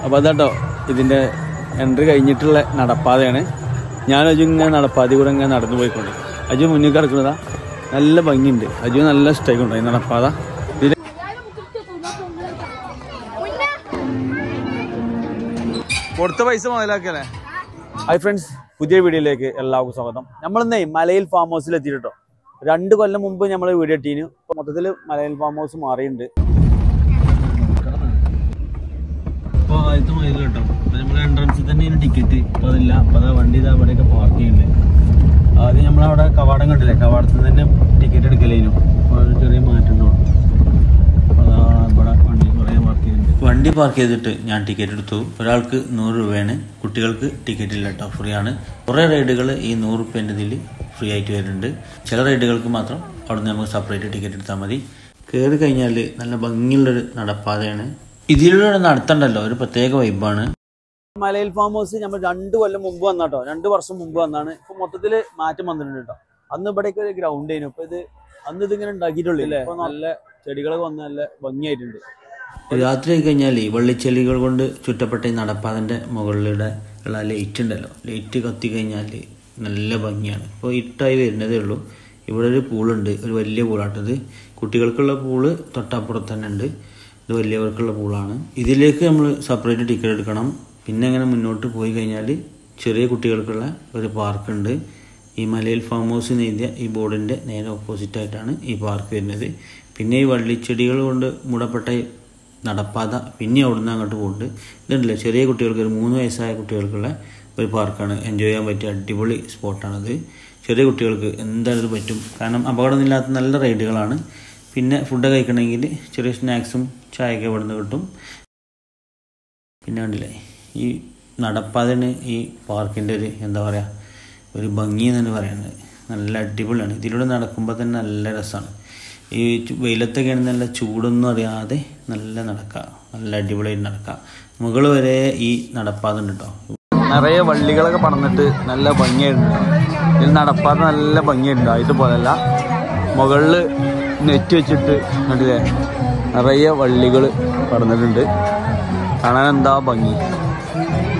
അപ്പോൾ അതാട്ടോ ഇതിൻ്റെ എൻട്രി കഴിഞ്ഞിട്ടുള്ള നടപ്പാതയാണ്. ഞാൻ അജു ഇങ്ങനെ നടപ്പാതി കൂടെ ഇങ്ങനെ നടന്നു പോയിക്കൊണ്ട് അജു മുന്നിൽ കിടക്കുന്നതാ. നല്ല ഭംഗിയുണ്ട്. അജു നല്ല ഇഷ്ടമായിക്കൊണ്ടോ ഈ നടപ്പാത. കൊടുത്ത പൈസ മുതലാക്കല്ലേ. ഹായ് ഫ്രണ്ട്സ്, പുതിയ വീഡിയോയിലേക്ക് എല്ലാവർക്കും സ്വാഗതം. നമ്മളിന്നേ മലയിൽ ഫാം ഹൗസിൽ എത്തിയിട്ടോ. 2 കൊല്ലം മുമ്പ് നമ്മൾ വീഡിയോ ഇട്ടീനു. ഇപ്പൊ മൊത്തത്തിൽ മലയിൽ ഫാം ഹൗസ് മാറിയിട്ടുണ്ട്. ഇപ്പോൾ ആദ്യത്തെ മൈലിൽ കേട്ടോ. അപ്പോൾ നമ്മൾ എൻട്രൻസിൽ തന്നെയാണ് ടിക്കറ്റ്. ഇപ്പോൾ അതില്ല. അപ്പോൾ അതാ വണ്ടി ഇതാ അവിടെയൊക്കെ പാർക്ക് ചെയ്യുന്നുണ്ട്. ആദ്യം നമ്മളവിടെ കവാടം കണ്ടില്ലേ, കവാടത്തിൽ തന്നെ ടിക്കറ്റ് എടുക്കലേനു. അപ്പോൾ ഒരു ചെറിയ മാറ്റം ഉണ്ടോ. അപ്പോൾ അതാ ഇവിടെ വണ്ടി കുറേ പാർക്ക് ചെയ്യുന്നുണ്ട്. വണ്ടി പാർക്ക് ചെയ്തിട്ട് ഞാൻ ടിക്കറ്റ് എടുത്തു. ഒരാൾക്ക് 100 രൂപയാണ്. കുട്ടികൾക്ക് ടിക്കറ്റ് ഇല്ല കേട്ടോ, ഫ്രീ ആണ്. കുറേ റൈഡുകൾ ഈ 100 രൂപേൻ്റെ ഇതിൽ ഫ്രീ ആയിട്ട് വരുന്നുണ്ട്. ചില റൈഡുകൾക്ക് മാത്രം അവിടെ നിന്ന് നമുക്ക് സെപ്പറേറ്റ് ടിക്കറ്റ് എടുത്താൽ മതി. കയറി കഴിഞ്ഞാൽ നല്ല ഭംഗിയുള്ളൊരു നടപ്പാതയാണ്. ഇതിലൂടെ നടത്തണ്ടല്ലോ, ഒരു പ്രത്യേക വൈബാണ്. മലയിൽ ഫാം ഹൗസ് നമ്മൾ 2 കൊല്ലം മുമ്പ് വന്നാട്ടോ, 2 വർഷം മുമ്പ് വന്നാണ്. ഇപ്പൊ മൊത്തത്തിൽ മാറ്റം വന്നിട്ടുണ്ട് കേട്ടോ. അന്ന് ഇവിടേക്ക് ഒരു ഗ്രൗണ്ട് ആയിരുന്നു. ഇപ്പൊ ഇത് അന്ന് ഇതിങ്ങനെ ഉണ്ടാക്കിയിട്ടുള്ളൂ അല്ലേ. ഇപ്പൊ നല്ല ചെടികളൊക്കെ വന്ന് നല്ല ഭംഗിയായിട്ടുണ്ട്. രാത്രി ആയി കഴിഞ്ഞാൽ വള്ളിച്ചെടികൾ കൊണ്ട് ചുറ്റപ്പെട്ട ഈ നടപ്പാതന്റെ മുകളിലൂടെ ഉള്ള ലൈറ്റ് ഉണ്ടല്ലോ, ലൈറ്റ് കത്തി കഴിഞ്ഞാൽ നല്ല ഭംഗിയാണ്. ഇപ്പോൾ ഇട്ടായി വരുന്നതേ ഉള്ളൂ. ഇവിടെ ഒരു പൂളുണ്ട്, ഒരു വലിയ പൂളാട്ടത്. കുട്ടികൾക്കുള്ള പൂള് തൊട്ടപ്പുറത്ത് തന്നെ ഉണ്ട്. ഇത് വലിയവർക്കുള്ള പൂളാണ്. ഇതിലേക്ക് നമ്മൾ സെപ്പറേറ്റ് ടിക്കറ്റ് എടുക്കണം. പിന്നെ അങ്ങനെ മുന്നോട്ട് പോയി കഴിഞ്ഞാൽ ചെറിയ കുട്ടികൾക്കുള്ള ഒരു പാർക്കുണ്ട്. ഈ മലയിൽ ഫാം ഹൗസ് എഴുതിയ ഈ ബോർഡിൻ്റെ നേരെ ഓപ്പോസിറ്റായിട്ടാണ് ഈ പാർക്ക് വരുന്നത്. പിന്നെ ഈ വള്ളിച്ചെടികൾ കൊണ്ട് മൂടപ്പെട്ട നടപ്പാത പിന്നെ അവിടുന്ന് അങ്ങോട്ട് പോകുന്നുണ്ട്. ഇതുണ്ടല്ലേ, ചെറിയ കുട്ടികൾക്ക്, ഒരു 3 വയസ്സായ കുട്ടികൾക്കുള്ള ഒരു പാർക്കാണ്. എൻജോയ് ചെയ്യാൻ പറ്റിയ അടിപൊളി സ്പോട്ടാണത്. ചെറിയ കുട്ടികൾക്ക് എന്തായാലും പറ്റും. കാരണം അപകടമില്ലാത്ത നല്ല റൈഡുകളാണ്. പിന്നെ ഫുഡ് കഴിക്കണമെങ്കിൽ ചെറിയ സ്നാക്സും ചായയൊക്കെ ഇവിടുന്ന് കിട്ടും. പിന്നെ കണ്ടില്ലേ, ഈ നടപ്പാതന് ഈ പാർക്കിൻ്റെ ഒരു എന്താ പറയുക, ഒരു ഭംഗി എന്ന് പറയുന്നത് നല്ല അടിപൊളിയാണ്. ഇതിലൂടെ നടക്കുമ്പോൾ തന്നെ നല്ല രസമാണ്. ഈ വെയിലത്തൊക്കെ ആണെങ്കിൽ നല്ല ചൂടൊന്നും അറിയാതെ നല്ല നടക്കുക, നല്ല അടിപൊളിയായിട്ട് നടക്കുക. മുകൾ വരെ ഈ നടപ്പാത ഉണ്ട് കേട്ടോ. നിറയെ വള്ളികളൊക്കെ പടർന്നിട്ട് നല്ല ഭംഗിയായിട്ടുണ്ട്. ഇതിൽ നടപ്പാത നല്ല ഭംഗിയുണ്ട്. ഇതുപോലല്ല, മുകളിൽ നെറ്റ് വെച്ചിട്ട് കണ്ടില്ലേ, നിറയെ വള്ളികൾ പടർന്നിട്ടുണ്ട്. കാണാൻ എന്താ ഭംഗി.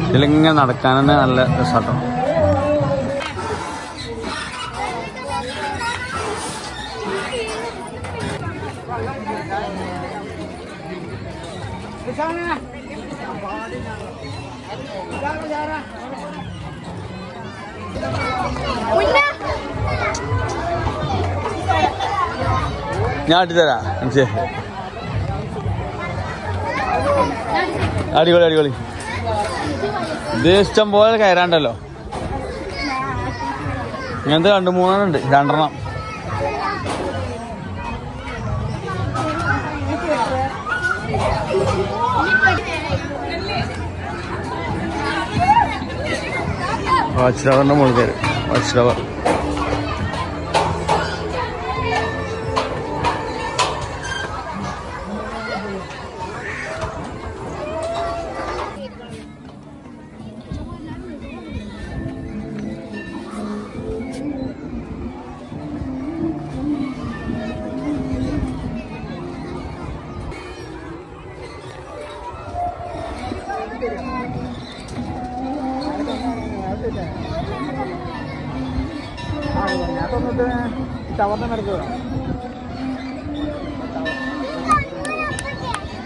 ഇതിലിങ്ങനെ നടക്കാൻ തന്നെ നല്ല രസമാട്ടോ. ഞാൻ ഇട്ടുതരാം. അടിപൊളി അടിപൊളി. ഇത് ഇഷ്ടം പോലെ കയറാണ്ടല്ലോ. ഇങ്ങനത്തെ 2-3 ഉണ്ട്, 2 വാച്ച് ടവറിന്റെ മുകളിൽ കയറി. വാച്ച് ടവർ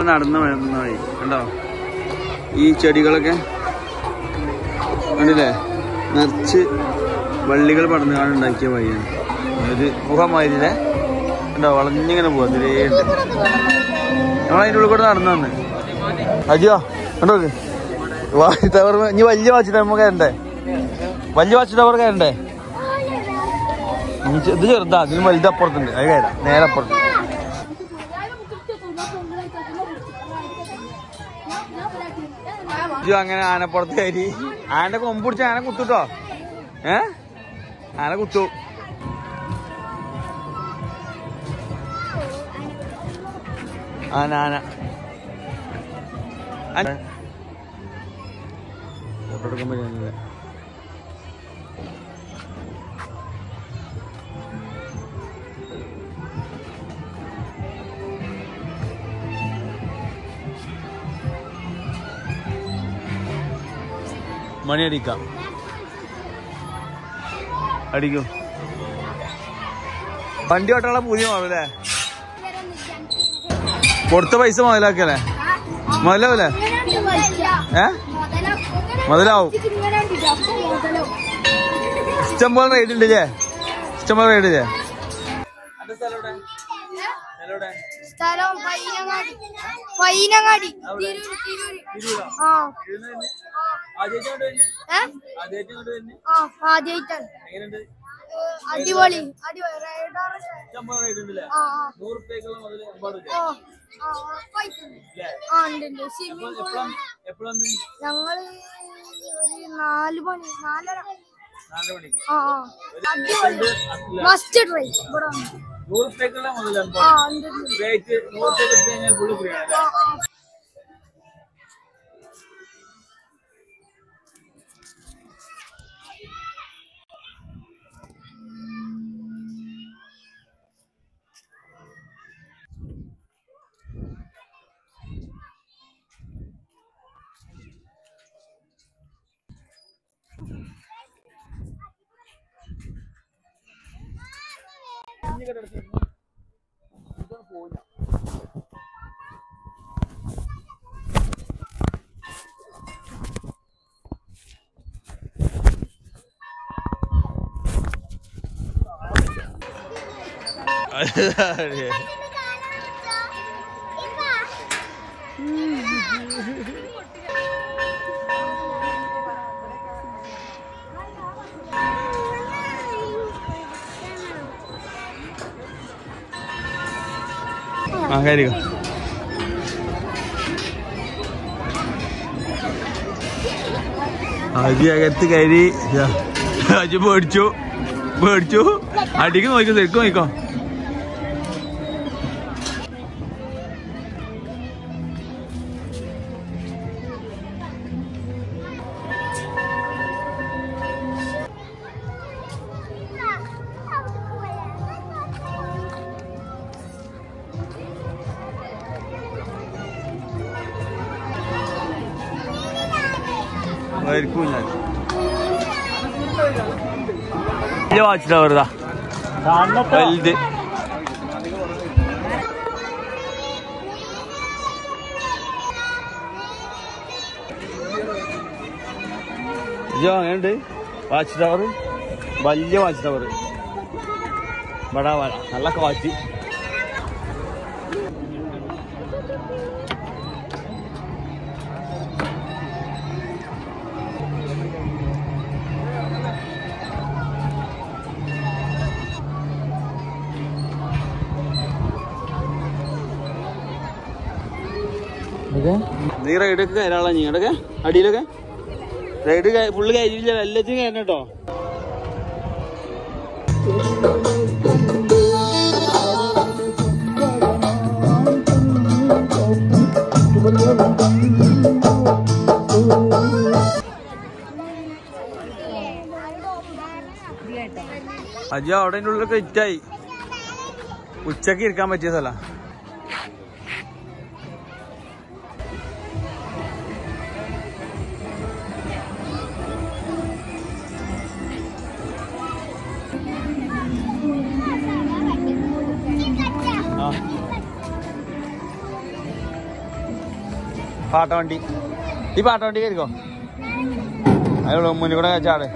നടന്ന വഴി കണ്ടോ. ഈ ചെടികളൊക്കെ കണ്ടില്ലേ, നിറച്ച് വള്ളികൾ പടർന്നു കാണുണ്ടാക്കിയ വഴിയാണ്. ഒരു മുഖമായിരുന്നേ കണ്ടോ, വളഞ്ഞിങ്ങനെ പോവാ. ഇതിലേണ്ട് നമ്മളതിൻ്റെ ഉള്ളിൽ കൂടെ നടന്നു വന്ന്. അജിയോ കണ്ടോ, വാച്ച് ടവർ. ഇനി വലിയ വാച്ച് ടവർ കയറണ്ടേ, വലിയ വാച്ച് ടവർ കയറണ്ടേ. ഇത് ചെറുതാ, ഇതിന് വലുത് അപ്പുറത്തുണ്ട്. അത് കയറാം, നേരെ അപ്പുറത്ത്. അങ്ങനെ ആനപ്പുറത്ത് കയറി. ആനന്റെ കൊമ്പ് പിടിച്ച് ആന കുത്തുട്ടോ. ആന കുത്തു. ആന ആന ഫോട്ടോ എടുക്കാൻ പറ്റുന്നില്ല. മണി അടിക്കാം. അടിക്കും. വണ്ടി ഓട്ടാനുള്ള പൂതി മാറൂല്ലേ? കൊടുത്ത പൈസ മുതലാക്കല്ലേ? മുതലാവൂലേ? മുതലാവും. ഇഷ്ടംപോലെ റൈഡ് ഉണ്ട് ഇല്ലേ? ഇഷ്ടംപോലെ റൈഡ് ഇല്ലേ? സ്ഥലം പയ്യനങ്ങാടി. ആദ്യമായിട്ടാണ്. അടിപൊളി ഞങ്ങള് ഒരു 4 മണി 4:30. മസ്റ്റ് ട്രൈ ഇവിടെ. 100 മുതലാണ്. കയറിയോ? അകത്ത് കയറി. അജു പേടിച്ചു അടിക്ക് നോക്കോ, ശരിക്കും നോക്കോ. വാച്ച് ടവർ വലുത്. അങ്ങനെയുണ്ട് വാച്ച് ടവർ, വലിയ വാച്ച് ടവർ. ഇവിടെ നല്ല കാറ്റ്. നീ റൈഡൊക്കെ കയറാളാ നീടൊക്കെ അടിയിലൊക്കെ റൈഡ് ഫുള്ള് കയറിയില്ല, എല്ലാത്തിനും കയറണം കേട്ടോ. അജി അവിടെ ഉള്ളിലൊക്കെ ഇറ്റായി. ഉച്ചക്ക് ഇരിക്കാൻ പറ്റിയ സ്ഥല. പാട്ടവണ്ടി, ഈ പാട്ടവണ്ടി കയറിക്കോ. അതിനുള്ള മുന്നിൽ കൂടെ ചാട്.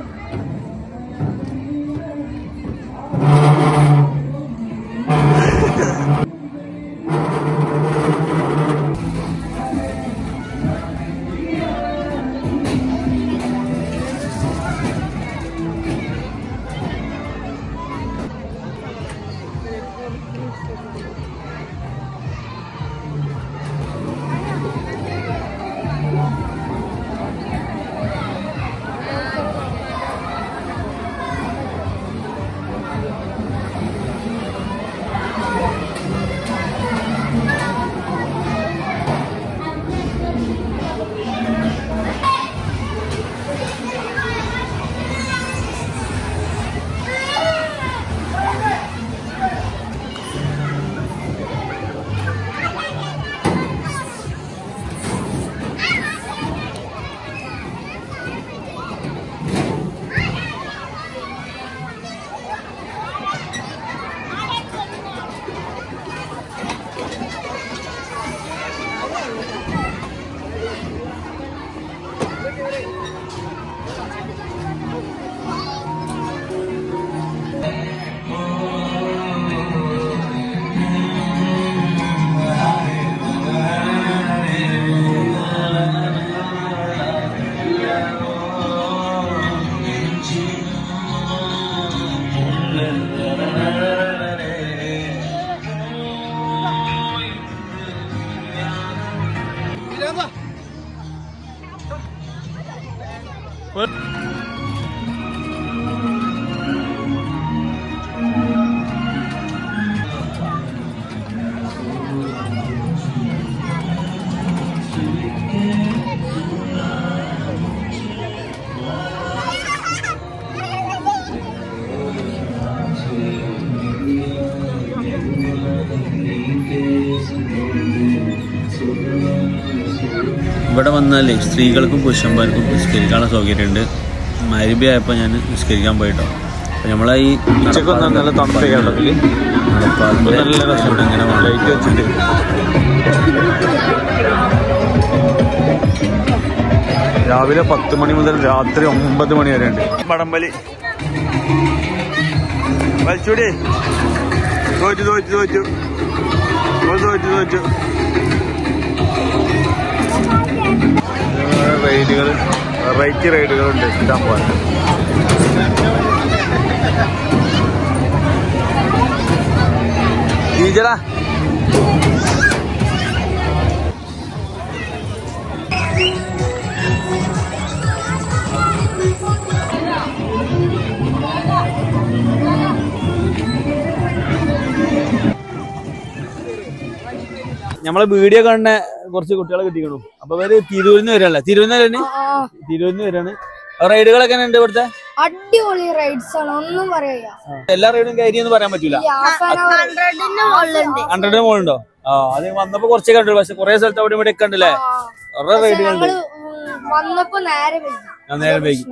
ഇവിടെ വന്നാലേ സ്ത്രീകൾക്കും പുരുഷന്മാർക്കും നിസ്കരിക്കാനുള്ള സൗകര്യമുണ്ട്. മഗ്‌രിബ് ആയപ്പോൾ ഞാൻ നിസ്കരിക്കാൻ പോയിട്ടോ. അപ്പോൾ നമ്മളെ ഈ നല്ല തണുപ്പൊക്കെ ഇങ്ങനെ ലൈറ്റ് വെച്ചിട്ട് രാവിലെ 10 മണി മുതൽ രാത്രി 9 മണി വരെ ഉണ്ട്. വടംവലി വലിച്ചൂടി തോറ്റു റൈഡുകൾ വെറൈറ്റി റൈഡുകളുണ്ട് ഇഷ്ടം പോലെ. ഈജടാ നമ്മളെ വീഡിയോ കാണുന്ന കുറച്ച് കുട്ടികളെ കിട്ടിക്കണു. അപ്പൊ ഇവര് തിരൂരിന്ന് വരാനല്ലേ? തിരൂരിന്ന് വരാണ്. റൈഡുകളൊക്കെ ഉണ്ട് ഇവിടുത്തെ? അടിപൊളി റൈഡ്സ് ആണ്, ഒന്നും പറയാ. എല്ലാ റൈഡും കയറിയെന്ന് പറയാൻ പറ്റൂല. 100 മുകളുണ്ടോ? അത് വന്നപ്പോ കുറച്ചൊക്കെ ഉണ്ട്. പക്ഷെ കുറെ സ്ഥലത്ത് അവിടെ ഇവിടെ ഒക്കെ ഉണ്ടല്ലേ? കുറെ റൈഡുകളുണ്ട്. വന്നപ്പോ നേരെ വൈകി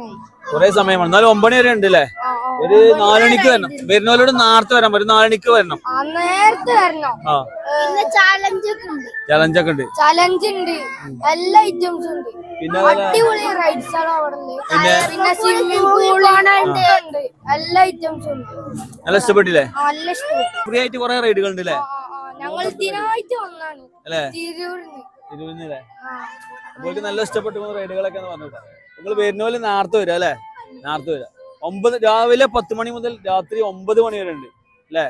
കുറെ സമയമാണ്. എന്നാലും 9 മണി വരെ ഉണ്ട് അല്ലേ? ഒരു 4 മണിക്ക് വരണം. വരുന്നവരോട് നേരത്തെ വരാൻ പറ്റും. 4 മണിക്ക് വരണം. നേരത്തെ വരണം. ചലഞ്ചൊക്കെ ഉണ്ട്. ചലഞ്ച് ഉണ്ട്, എല്ലാ ഐറ്റംസും ഉണ്ട്. പിന്നെ അടിപൊളി റൈഡ്സ് ആണ് അവിടെ. പിന്നെ സ്വിമ്മിംഗ് പൂൾ ഉണ്ട്, എല്ലാ ഐറ്റംസും ഉണ്ട്. നല്ല ഇഷ്ടപ്പെട്ടില്ലേ? നല്ല ഇഷ്ടപ്പെട്ടു. ഫ്രീ ആയിട്ട് കുറെ റൈഡുകൾ ഉണ്ട് അല്ലേ? ഞങ്ങൾ ഇതിനായിട്ട് വന്നാണ് അല്ലേ? തിരൂരിന്ന്. നിങ്ങൾക്ക് നല്ല ഇഷ്ടപ്പെട്ടു റൈഡുകളൊക്കെ പറഞ്ഞിട്ടാ. നിങ്ങൾ വരുന്ന പോലെ നേരത്തെ വരാം അല്ലേ? നേരത്തെ വരാം. രാവിലെ 10 മണി മുതൽ രാത്രി 9 മണി വരെ ഉണ്ട് അല്ലേ?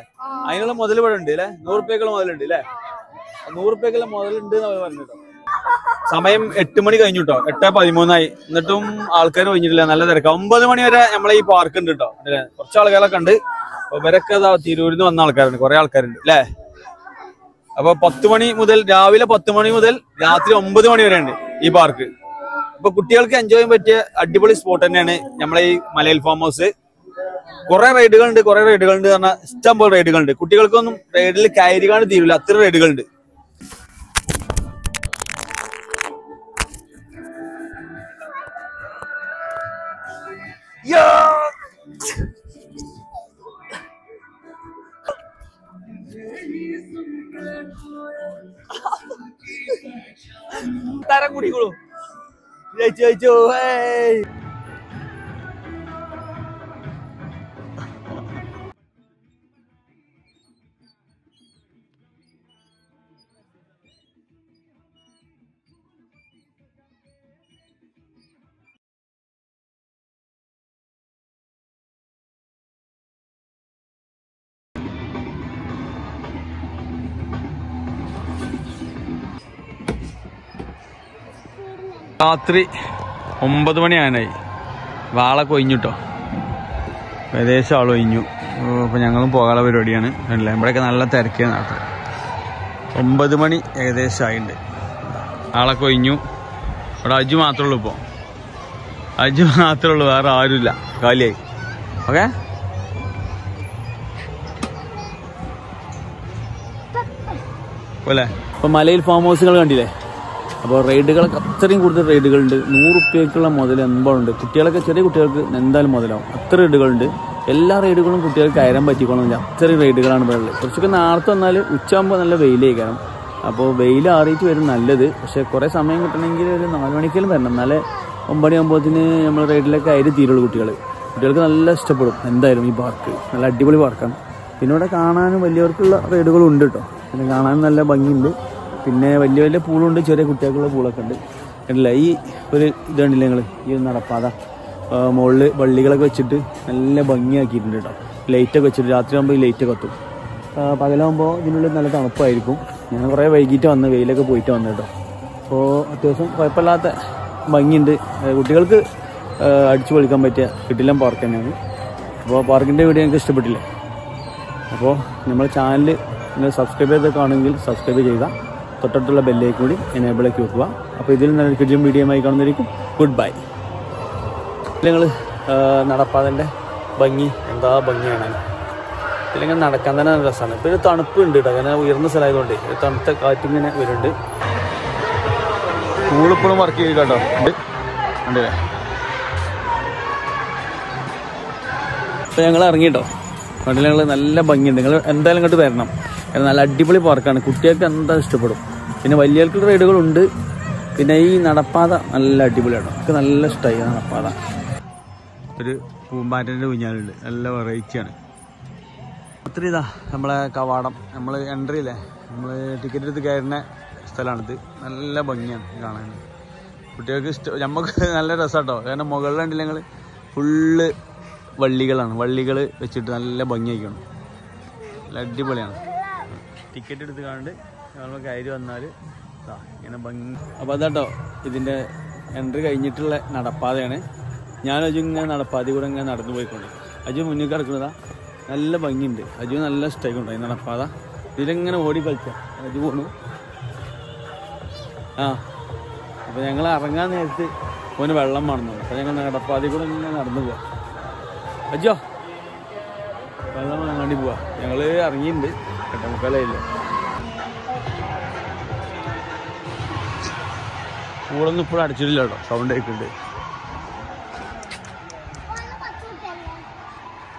അതിനുള്ള മുതൽ ഇവിടെ ഉണ്ട് അല്ലേ? 100 രൂപയ്ക്കുള്ള മുതലുണ്ട് അല്ലേ? 100 രൂപയ്ക്കുള്ള മുതലുണ്ട് എന്ന് പറഞ്ഞിട്ടോ. സമയം 8 മണി കഴിഞ്ഞിട്ടോ. 8:13 എന്നിട്ടും ആൾക്കാർ കഴിഞ്ഞിട്ടില്ല. നല്ല തിരക്കാണ്. 9 മണി വരെ നമ്മളെ ഈ പാർക്ക് ഉണ്ട് കേട്ടോ. കുറച്ച് ആൾക്കാരൊക്കെ ഉണ്ട്. അപ്പൊ ഇവരൊക്കെ തിരൂരിൽ നിന്ന് വന്ന ആൾക്കാരുണ്ട്, കുറെ ആൾക്കാരുണ്ട് അല്ലേ? അപ്പൊ 10 മണി മുതൽ രാവിലെ 10 മണി മുതൽ രാത്രി 9 മണി വരെ ഉണ്ട് ഈ പാർക്ക്. അപ്പൊ കുട്ടികൾക്ക് എൻജോയ് ചെയ്യാൻ പറ്റിയ അടിപൊളി സ്പോട്ട് തന്നെയാണ് നമ്മളെ ഈ മലയിൽ ഫാം ഹൗസ്. കുറെ റൈഡുകളുണ്ട് പറഞ്ഞാൽ ഇഷ്ടം പോലെ റൈഡുകളുണ്ട്. കുട്ടികൾക്കൊന്നും റൈഡിൽ കയറി കാണാൻ തീരില്ല, അത്ര റൈഡുകളുണ്ട്. തരം കുടിക്കോളൂ. ജയിച്ചു. രാത്രി 9 മണി ആകാനായി. വാളൊക്കെ ഒഴിഞ്ഞിട്ടോ. ഏകദേശം ആൾ ഒഴിഞ്ഞു. അപ്പോൾ ഞങ്ങളും പോകാനുള്ള പരിപാടിയാണ്. അല്ലേ? ഇവിടെയൊക്കെ നല്ല തിരക്കിയ നാട്ടിൽ. 9 മണി ഏകദേശം ആയിട്ടുണ്ട്. ആളൊക്കെ ഒഴിഞ്ഞു. ഇവിടെ അജു മാത്രമേ ഉള്ളൂ. ഇപ്പോൾ അജു മാത്രമേ ഉള്ളൂ, വേറെ ആരുമില്ല. കാലിയായി. ഓക്കെ. അല്ലേ? ഇപ്പം മലയിൽ ഫാം ഹൗസുകൾ കണ്ടില്ലേ? അപ്പോൾ റൈഡുകളൊക്കെ അത്രയും കൂടുതൽ റൈഡുകളുണ്ട്. 100 രൂപയ്ക്കുള്ള മുതൽ എമ്പാടുണ്ട്. കുട്ടികളൊക്കെ ചെറിയ കുട്ടികൾക്ക് എന്തായാലും മുതലാവും. അത്ര റൈഡുകളുണ്ട്. എല്ലാ റൈഡുകളും കുട്ടികൾക്ക് കയറാൻ പറ്റിക്കോണമെന്നില്ല, അത്രയും റൈഡുകളാണ് ഇവിടെ ഉള്ളത്. കുറച്ചൊക്കെ നേരത്തെ വന്നാൽ ഉച്ചയാകുമ്പോൾ നല്ല വെയിലായി കാരണം. അപ്പോൾ വെയിൽ ആറിയിട്ട് വരും നല്ലത്. പക്ഷേ കുറേ സമയം കിട്ടണമെങ്കിൽ ഒരു 4 മണിക്കെങ്കിലും വരണം. എന്നാലേ 9 മണിയാകുമ്പോഴത്തേന് നമ്മൾ റൈഡിലൊക്കെ ആയിട്ട് തീരുള്ളൂ. കുട്ടികൾക്ക് നല്ല ഇഷ്ടപ്പെടും എന്തായാലും ഈ പാർക്ക്. നല്ല അടിപൊളി പാർക്കാണ്. പിന്നെ ഇവിടെ കാണാനും വലിയവർക്കുള്ള റൈഡുകളും ഉണ്ട് കേട്ടോ. പിന്നെ കാണാനും നല്ല ഭംഗിയുണ്ട്. പിന്നെ വലിയ പൂളുണ്ട്, ചെറിയ കുട്ടികൾക്കുള്ള പൂളൊക്കെ ഉണ്ട്. കണ്ടില്ല? ഈ ഒരു ഇത് കണ്ടില്ലേ നിങ്ങൾ? ഈ നടപ്പാത മുകളിൽ വള്ളികളൊക്കെ വെച്ചിട്ട് നല്ല ഭംഗിയാക്കിയിട്ടുണ്ട് കേട്ടോ. ലൈറ്റൊക്കെ വെച്ചിട്ട് രാത്രിയാകുമ്പോൾ ഈ ലൈറ്റ് കത്തും. പകലാകുമ്പോൾ ഇതിനുള്ളിൽ നല്ല തണുപ്പായിരിക്കും. ഞാൻ കുറേ വൈകിട്ട് വന്ന് വെയിലൊക്കെ പോയിട്ട് വന്നു കേട്ടോ. അപ്പോൾ അത്യാവശ്യം കുഴപ്പമില്ലാത്ത ഭംഗിയുണ്ട്. കുട്ടികൾക്ക് അടിച്ചു പൊളിക്കാൻ പറ്റിയ കിടിലൻ പാർക്ക് തന്നെയാണ്. അപ്പോൾ പാർക്കിൻ്റെ വീഡിയോ എനിക്ക് ഇഷ്ടപ്പെട്ടില്ലേ? അപ്പോൾ നമ്മുടെ ചാനൽ നിങ്ങൾ സബ്സ്ക്രൈബ് ചെയ്ത് കാണുമെങ്കിൽ സബ്സ്ക്രൈബ് ചെയ്യുക, തൊട്ടടുത്തുള്ള ബെല്ലേക്ക് കൂടി എനേബിളാക്കി വെക്കുക. അപ്പോൾ ഇതിൽ നല്ല കിടിലൻ വീഡിയോ ആയി കാണുന്നതായിരിക്കും. Good bye. നിങ്ങൾ നടപ്പാതൻ്റെ ഭംഗി എന്താ ഭംഗിയാണ്. ഇതിലിങ്ങനെ നടക്കാൻ തന്നെ നല്ല രസമാണ്. ഇപ്പോൾ ഒരു തണുപ്പ് ഉണ്ട് കേട്ടോ, അങ്ങനെ ഉയർന്ന സ്ഥലമായതുകൊണ്ട് തണുത്ത കാറ്റിങ്ങനെ വരുന്നുണ്ട്. സ്കൂളിപ്പോഴും വർക്ക് ചെയ്ത് കേട്ടോ ഉണ്ട്. അപ്പോൾ ഞങ്ങൾ ഇറങ്ങിട്ടോ, കണ്ടില്ല ഞങ്ങൾ നല്ല ഭംഗിയുണ്ട്. നിങ്ങൾ എന്തായാലും ഇങ്ങോട്ട് വരണം, നല്ല അടിപൊളി പാർക്കാണ്. കുട്ടികൾക്ക് എന്താ ഇഷ്ടപ്പെടും. പിന്നെ വലിയവർക്കുള്ള റൈഡുകളുണ്ട്. പിന്നെ ഈ നടപ്പാത നല്ല അടിപൊളിയാണ്, എനിക്ക് നല്ല ഇഷ്ടമായി നടപ്പാത. ഒരു പൂമ്പാറ്റൻ്റെ ഊഞ്ഞാലുണ്ട്, നല്ല വെറൈറ്റിയാണ്. ഒത്തിരി ഇതാ നമ്മളെ കവാടം, നമ്മൾ എൻട്രി ഇല്ലേ, നമ്മൾ ടിക്കറ്റ് എടുത്ത് കയറുന്ന സ്ഥലമാണിത്. നല്ല ഭംഗിയാണ് കാണാൻ, കുട്ടികൾക്ക് ഇഷ്ടം. നമുക്ക് നല്ല രസമാട്ടോ, കാരണം മുകളിലുണ്ടല്ലോ ഞങ്ങൾ ഫുള്ള് വള്ളികളാണ്, വള്ളികൾ വെച്ചിട്ട് നല്ല ഭംഗിയായിക്കണം, നല്ല അടിപൊളിയാണ്. ടിക്കറ്റ് എടുത്ത് കാണണ്ട് നമ്മൾ കയറി വന്നാൽ ഇങ്ങനെ ഭംഗി. അപ്പോൾ അതാട്ടോ ഇതിൻ്റെ എൻട്രി കഴിഞ്ഞിട്ടുള്ള നടപ്പാതയാണ്. ഞാൻ അജു ഇങ്ങനെ നടപ്പാതി കൂടെ ഇങ്ങനെ നടന്നു പോയിക്കൊണ്ട്, അജു മുന്നിൽ കിടക്കുന്നതാ, നല്ല ഭംഗിയുണ്ട്. അജു നല്ല ഇഷ്ടമായിക്കൊണ്ടോ ഈ നടപ്പാത. ഇതിലിങ്ങനെ ഓടി കളിക്കാം, അജു പോണു. അപ്പോൾ ഞങ്ങൾ ഇറങ്ങാൻ നേരത്ത് ഓന് വെള്ളം വേണമെന്നുണ്ട്. അപ്പോൾ ഞങ്ങൾ നടപ്പാതി കൂടെ ഇങ്ങനെ നടന്നു പോവാം. അജോ വെള്ളം വാങ്ങാൻ വേണ്ടി പോവാ. ഞങ്ങൾ ഇറങ്ങിയിട്ടുണ്ട്, കെട്ടമുക്കാലായില്ല. കൂടൊന്നും ഇപ്പോഴും അടിച്ചിട്ടില്ല കേട്ടോ, സൗണ്ട് ആയിട്ടുണ്ട്.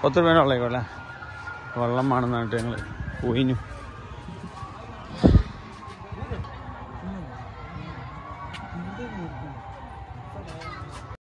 10 രൂപ ഉള്ളേക്കോട്ടെ, വെള്ളം വേണമെന്ന് പറഞ്ഞിട്ട് ഞങ്ങൾ പോയിനു.